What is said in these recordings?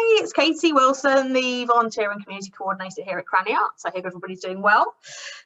Hi, it's Katie Wilson, the Volunteer and Community Coordinator here at Cranleigh Arts. I hope everybody's doing well.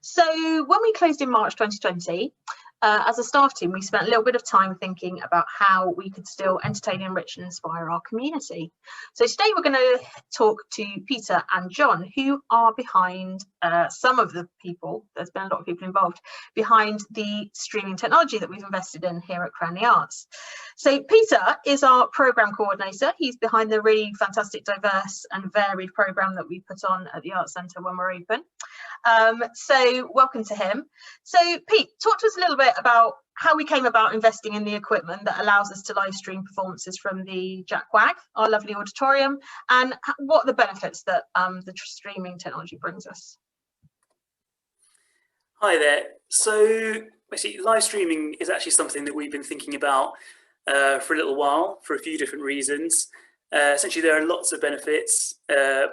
So when we closed in March 2020, as a staff team, we spent a little bit of time thinking about how we could still entertain, enrich and inspire our community. So today we're going to talk to Peter and John, who are behind some of the people, there's been a lot of people involved, behind the streaming technology that we've invested in here at Cranleigh Arts. So Peter is our programme coordinator. He's behind the really fantastic, diverse and varied programme that we put on at the Arts Centre when we're open. So welcome to him. So Pete, talk to us a little bit about how we came about investing in the equipment that allows us to live stream performances from the Jack Wag, our lovely auditorium, and what are the benefits that the streaming technology brings us. Hi there. So actually, live streaming is actually something that we've been thinking about for a little while for a few different reasons. Essentially, there are lots of benefits.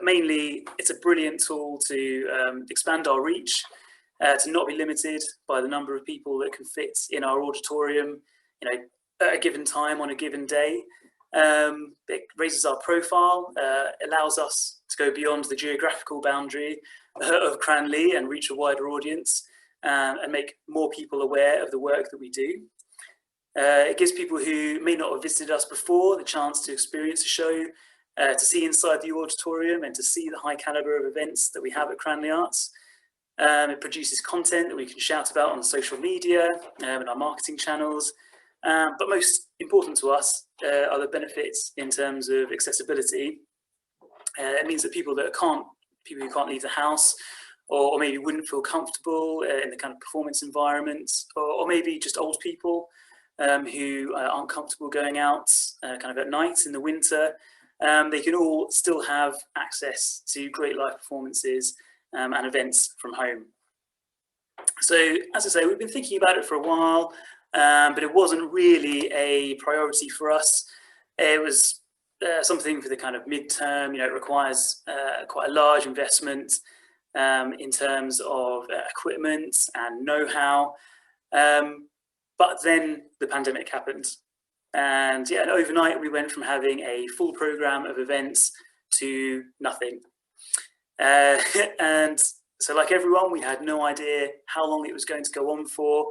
Mainly, it's a brilliant tool to expand our reach, to not be limited by the number of people that can fit in our auditorium, at a given time on a given day. It raises our profile, allows us to go beyond the geographical boundary of Cranleigh and reach a wider audience, and make more people aware of the work that we do. It gives people who may not have visited us before the chance to experience a show, to see inside the auditorium and to see the high calibre of events that we have at Cranleigh Arts. It produces content that we can shout about on social media and our marketing channels. But most important to us are the benefits in terms of accessibility. It means that people who can't leave the house, or maybe wouldn't feel comfortable in the kind of performance environment, or maybe just old people who aren't comfortable going out kind of at night in the winter, they can all still have access to great live performances and events from home. So, as I say, we've been thinking about it for a while, but it wasn't really a priority for us. It was something for the kind of mid-term. It requires quite a large investment in terms of equipment and know-how. But then the pandemic happened, and overnight we went from having a full program of events to nothing. And so, like everyone, we had no idea how long it was going to go on for.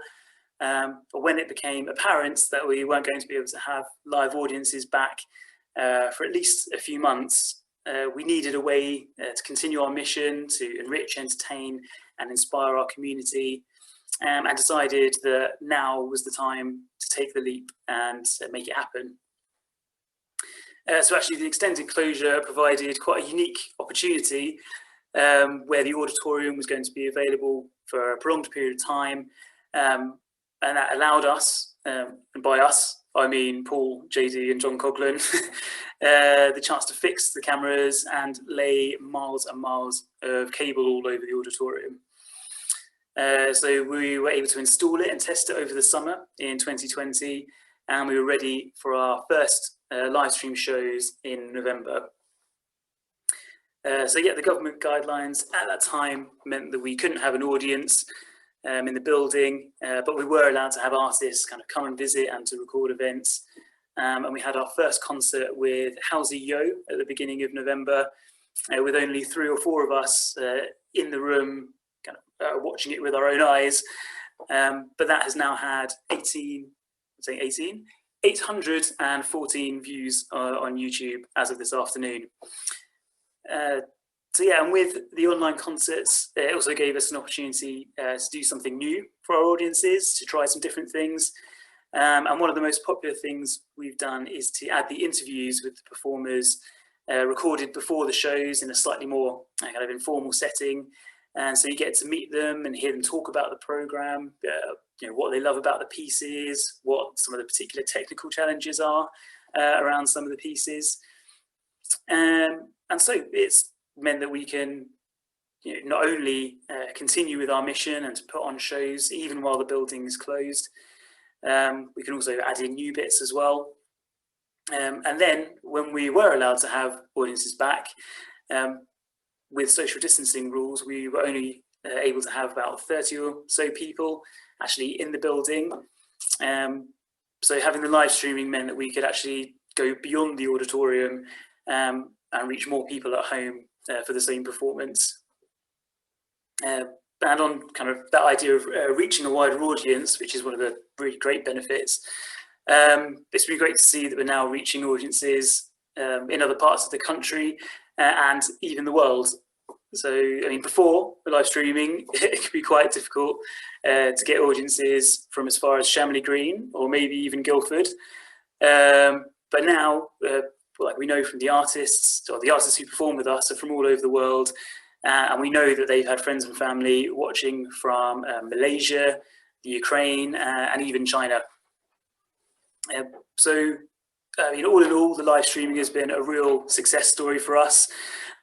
But when it became apparent that we weren't going to be able to have live audiences back for at least a few months, we needed a way to continue our mission to enrich, entertain, and inspire our community. And decided that now was the time to take the leap and make it happen. So actually the extended closure provided quite a unique opportunity where the auditorium was going to be available for a prolonged period of time. And that allowed us, and by us, I mean Paul, JD and John Coghlan, the chance to fix the cameras and lay miles and miles of cable all over the auditorium. So we were able to install it and test it over the summer in 2020, and we were ready for our first live stream shows in November. The government guidelines at that time meant that we couldn't have an audience in the building, but we were allowed to have artists kind of come and visit and to record events. And we had our first concert with Howsy Yo at the beginning of November, with only 3 or 4 of us in the room, watching it with our own eyes, but that has now had 814 views on YouTube as of this afternoon. And with the online concerts, it also gave us an opportunity to do something new for our audiences, to try some different things. And one of the most popular things we've done is to add the interviews with the performers recorded before the shows in a slightly more kind of informal setting. And so you get to meet them and hear them talk about the programme, what they love about the pieces, what some of the particular technical challenges are around some of the pieces. And so it's meant that we can not only continue with our mission and to put on shows even while the building is closed, we can also add in new bits as well. And then when we were allowed to have audiences back, with social distancing rules, we were only able to have about 30 or so people actually in the building. So having the live streaming meant that we could actually go beyond the auditorium and reach more people at home for the same performance. And on kind of that idea of reaching a wider audience, which is one of the really great benefits, it's been great to see that we're now reaching audiences in other parts of the country and even the world. So, I mean, before the live streaming, it could be quite difficult to get audiences from as far as Shamley Green or maybe even Guildford. But now, like we know from the artists, or the artists who perform with us are from all over the world. And we know that they've had friends and family watching from Malaysia, the Ukraine, and even China. So, I mean, all in all, the live streaming has been a real success story for us.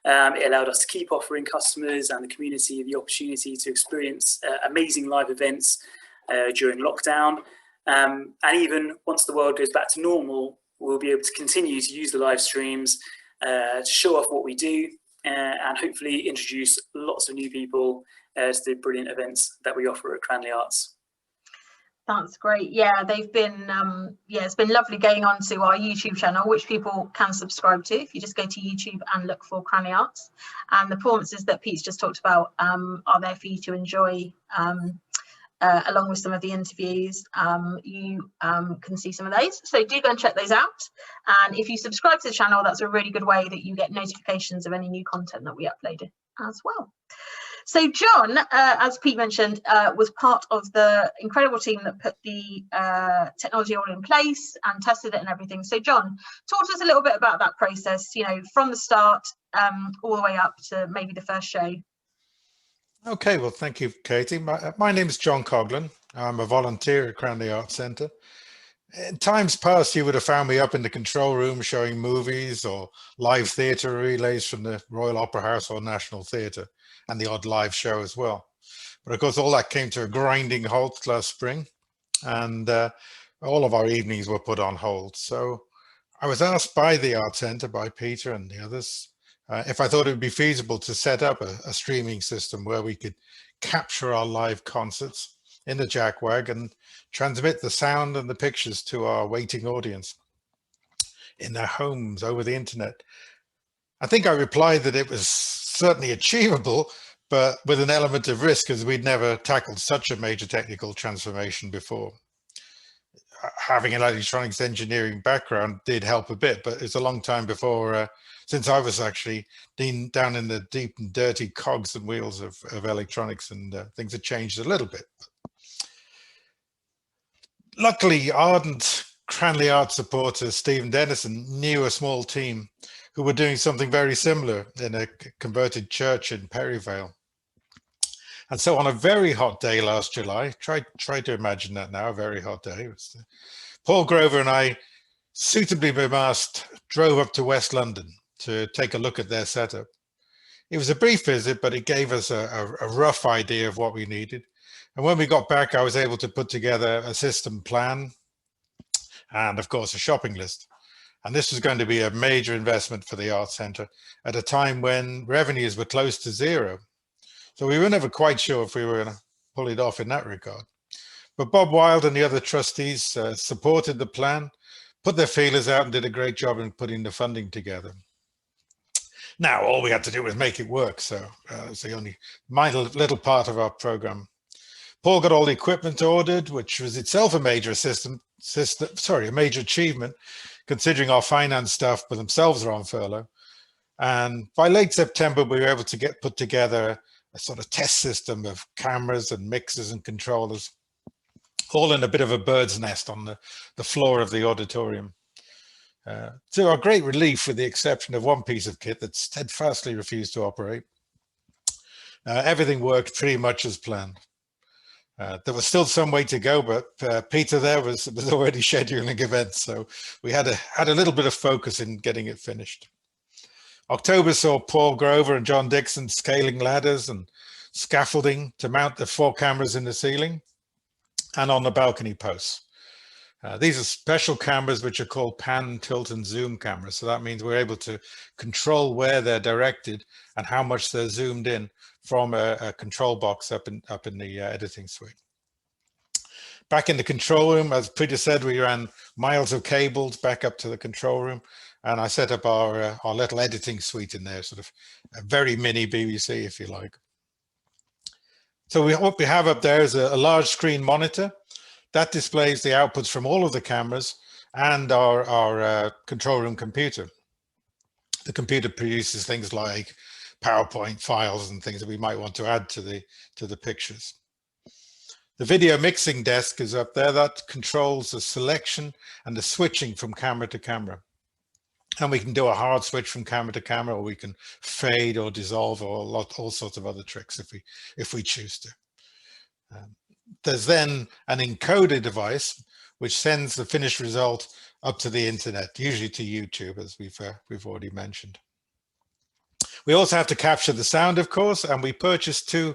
It allowed us to keep offering customers and the community the opportunity to experience amazing live events during lockdown. And even once the world goes back to normal, we'll be able to continue to use the live streams to show off what we do and hopefully introduce lots of new people to the brilliant events that we offer at Cranleigh Arts. That's great. Yeah, they've been, it's been lovely going on to our YouTube channel, which people can subscribe to if you just go to YouTube and look for Cranleigh Arts. And the performances that Pete's just talked about are there for you to enjoy, along with some of the interviews. You can see some of those. So do go and check those out. And if you subscribe to the channel, that's a really good way that you get notifications of any new content that we uploaded as well. So John, as Pete mentioned, was part of the incredible team that put the technology all in place and tested it and everything. So John, talk to us a little bit about that process, you know, from the start all the way up to maybe the first show. Okay, well, thank you, Katie. My name is John Coghlan. I'm a volunteer at Cranleigh Arts Centre. In times past, you would have found me up in the control room showing movies or live theatre relays from the Royal Opera House or National Theatre, and the odd live show as well. But of course, all that came to a grinding halt last spring, and all of our evenings were put on hold. So I was asked by the Arts Centre, by Peter and the others, if I thought it would be feasible to set up a streaming system where we could capture our live concerts in the jackwag and transmit the sound and the pictures to our waiting audience in their homes over the internet. I think I replied that it was certainly achievable, but with an element of risk, as we'd never tackled such a major technical transformation before. Having an electronics engineering background did help a bit, but it's a long time before, since I was actually down in the deep and dirty cogs and wheels of electronics, and things had changed a little bit. Luckily, ardent Cranleigh Arts supporter Stephen Dennison knew a small team who were doing something very similar in a converted church in Perryvale. And so on a very hot day last July, try to imagine that now, a very hot day, Paul Grover and I, suitably bemasked, drove up to West London to take a look at their setup. It was a brief visit, but it gave us a rough idea of what we needed. And when we got back, I was able to put together a system plan and, of course, a shopping list. And this was going to be a major investment for the Arts Centre at a time when revenues were close to zero. So we were never quite sure if we were going to pull it off in that regard. But Bob Wilde and the other trustees supported the plan, put their feelers out and did a great job in putting the funding together. Now, all we had to do was make it work. So it's the only minor little part of our program. Paul got all the equipment ordered, which was itself a major a major achievement, considering our finance staff by themselves are on furlough. And by late September, we were able to put together a sort of test system of cameras and mixers and controllers, all in a bit of a bird's nest on the floor of the auditorium. To our great relief, with the exception of one piece of kit that steadfastly refused to operate, everything worked pretty much as planned. There was still some way to go, but Peter there was already scheduling events, so we had a little bit of focus in getting it finished. October saw Paul Grover and John Dixon scaling ladders and scaffolding to mount the 4 cameras in the ceiling and on the balcony posts. These are special cameras which are called pan, tilt, and zoom cameras. So that means we're able to control where they're directed and how much they're zoomed in from a control box up in the editing suite. Back in the control room, as Peter said, we ran miles of cables back up to the control room, and I set up our little editing suite in there, sort of a very mini BBC, if you like. So what we have up there is a large screen monitor that displays the outputs from all of the cameras and our control room computer. The computer produces things like PowerPoint files and things that we might want to add to the pictures. The video mixing desk is up there. That controls the selection and the switching from camera to camera. And we can do a hard switch from camera to camera, or we can fade or dissolve, or all sorts of other tricks if we choose to. There's then an encoder device which sends the finished result up to the internet, usually to YouTube, as we've already mentioned. We also have to capture the sound, of course, and we purchased 2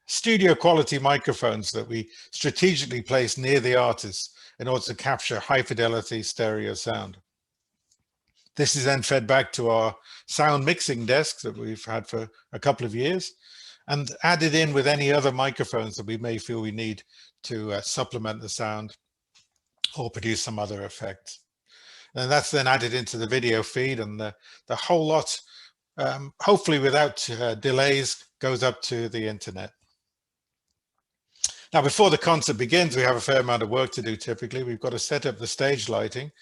studio quality microphones that we strategically place near the artists in order to capture high fidelity stereo sound. This is then fed back to our sound mixing desk that we've had for a couple of years, and added in with any other microphones that we may feel we need to supplement the sound or produce some other effects. And that's then added into the video feed, and the whole lot, hopefully without delays, goes up to the internet. Now, before the concert begins, we have a fair amount of work to do. Typically, we've got to set up the stage lighting.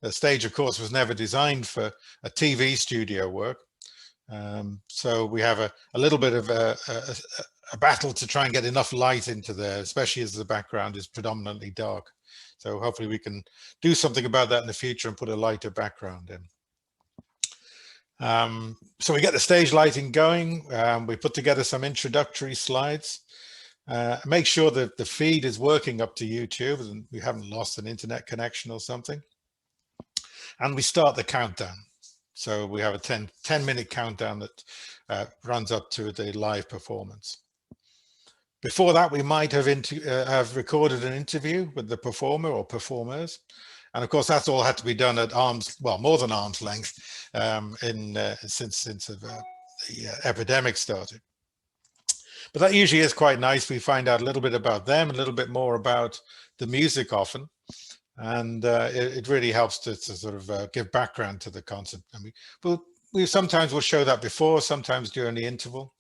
The stage, of course, was never designed for a TV studio work. So we have a little bit of a battle to try and get enough light into there, especially as the background is predominantly dark. So hopefully we can do something about that in the future and put a lighter background in. So we get the stage lighting going. We put together some introductory slides. Make sure that the feed is working up to YouTube and we haven't lost an internet connection or something. And we start the countdown. So we have a 10-minute countdown that runs up to the live performance. Before that, we might have recorded an interview with the performer or performers. And of course, that's all had to be done at more than arm's length since the epidemic started. But that usually is quite nice. We find out a little bit about them, a little bit more about the music often. And it really helps to sort of give background to the concert. And we sometimes will show that before, sometimes during the interval.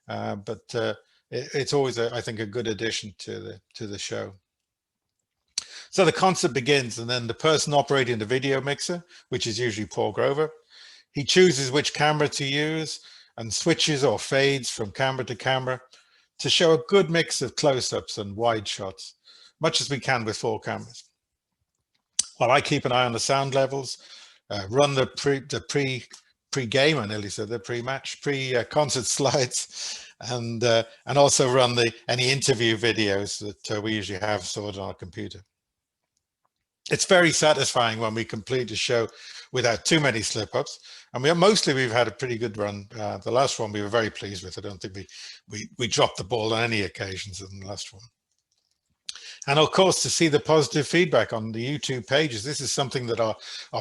But it's always, I think, a good addition to the show. So the concert begins, and then the person operating the video mixer, which is usually Paul Grover, he chooses which camera to use and switches or fades from camera to camera to show a good mix of close-ups and wide shots, much as we can with 4 cameras. While I keep an eye on the sound levels, run the pre-game, I nearly said the pre-match, pre-concert slides, and also run any interview videos that we usually have stored on our computer. It's very satisfying when we complete a show without too many slip-ups, and we've had a pretty good run. The last one we were very pleased with. I don't think we dropped the ball on any occasions in the last one. And of course, to see the positive feedback on the YouTube pages, this is something that our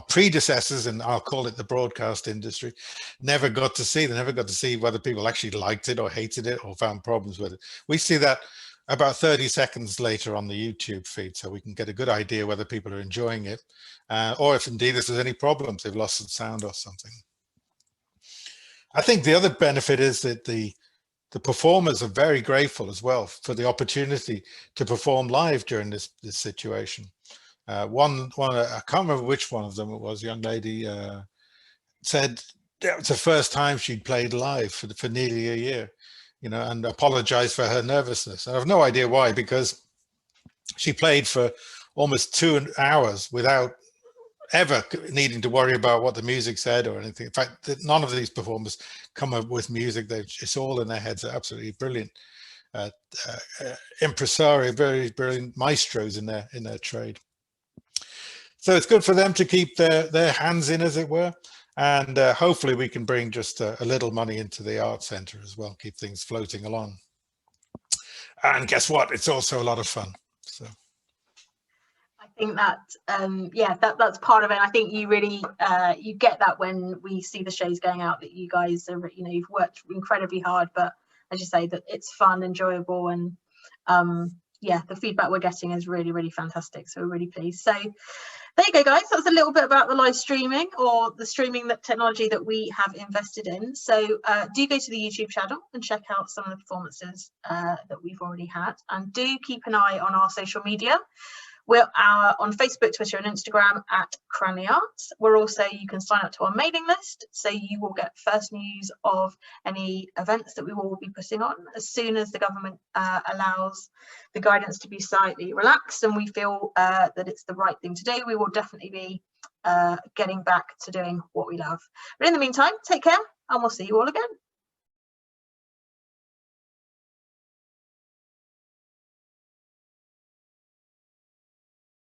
predecessors, and I'll call it the broadcast industry, never got to see. They never got to see whether people actually liked it or hated it or found problems with it. We see that about 30 seconds later on the YouTube feed, so we can get a good idea whether people are enjoying it, or if indeed there's any problems, they've lost some sound or something. I think the other benefit is that the performers are very grateful as well for the opportunity to perform live during this situation. I can't remember which one of them it was, a young lady said that was the first time she'd played live for nearly a year, and apologized for her nervousness. I have no idea why, because she played for almost 2 hours without ever needing to worry about what the music said or anything. In fact, none of these performers come up with music. It's all in their heads. They're absolutely brilliant impresario, very brilliant maestros in their trade. So it's good for them to keep their hands in, as it were, and hopefully we can bring just a little money into the art center as well, keep things floating along. And guess what? It's also a lot of fun. So I think that that's part of it. I think you really you get that when we see the shows going out, that you guys are, you've worked incredibly hard, but as you say, that it's fun, enjoyable, and yeah, the feedback we're getting is really, really fantastic. So we're really pleased. So there you go, guys. That was a little bit about the live streaming, or the streaming technology that we have invested in. So do go to the YouTube channel and check out some of the performances that we've already had, and do keep an eye on our social media. We're on Facebook, Twitter and Instagram at Cranleigh Arts. We're also, you can sign up to our mailing list, so you will get first news of any events that we will be putting on as soon as the government allows the guidance to be slightly relaxed and we feel that it's the right thing to do. We will definitely be getting back to doing what we love. But in the meantime, take care and we'll see you all again.